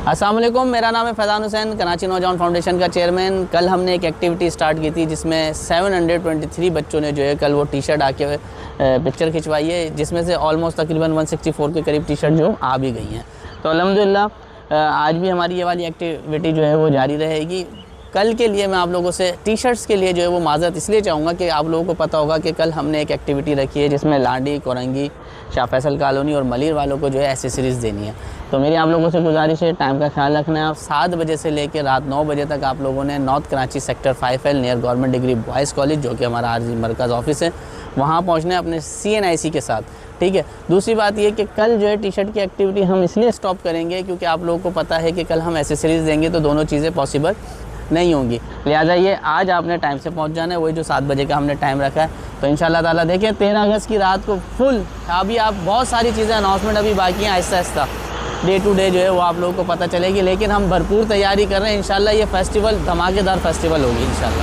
अस्सलाम वालेकुम, मेरा नाम है फैज़ान हुसैन, कराची नौजवान फाउंडेशन का चेयरमैन। कल हमने एक एक्टिविटी स्टार्ट की थी जिसमें 723 बच्चों ने जो है कल वो टी शर्ट आके पिक्चर खिंचवाई है, जिसमें से ऑलमोस्ट तकरीबन 164 के करीब टी शर्ट जो आ भी गई हैं। तो अल्हम्दुलिल्लाह आज भी हमारी ये वाली एक्टिविटी जो है वो जारी रहेगी। कल के लिए मैं आप लोगों से टी शर्ट्स के लिए जो है वो माज़रत इसलिए चाहूँगा कि आप लोगों को पता होगा कि कल हमने एक एक्टिविटी रखी है जिसमें लाडी, कोरंगी, शाह फैसल कॉलोनी और मलिर वालों को जो है एसेसरीज़ देनी है। तो मेरी आप लोगों से गुजारिश है, टाइम का ख्याल रखना है। आप 7 बजे से लेकर रात 9 बजे तक आप लोगों ने north Karachi sector 5L near government degree boys college, जो कि हमारा आरजी मरकज़ ऑफिस है, वहाँ पहुँचना है अपने CNIC के साथ। ठीक है। दूसरी बात ये कि कल जो है टी शर्ट की एक्टिविटी हम इसलिए स्टॉप करेंगे क्योंकि आप लोगों को पता है कि कल हम एसेसरीज़ देंगे तो दोनों चीज़ें पॉसिबल नहीं होंगी। लिहाजा ये आज आपने टाइम से पहुंच जाना है, वही जो 7 बजे का हमने टाइम रखा है। तो इंशाल्लाह ताला देखिए 13 अगस्त की रात को फुल अभी आप बहुत सारी चीज़ें अनाउंसमेंट अभी बाकी हैं, Aahista Aahista day to day जो है वो आप लोगों को पता चलेगी, लेकिन हम भरपूर तैयारी कर रहे हैं। इंशाल्लाह ये फेस्टिवल धमाकेदार फेस्टिवल होगी इंशाल्लाह।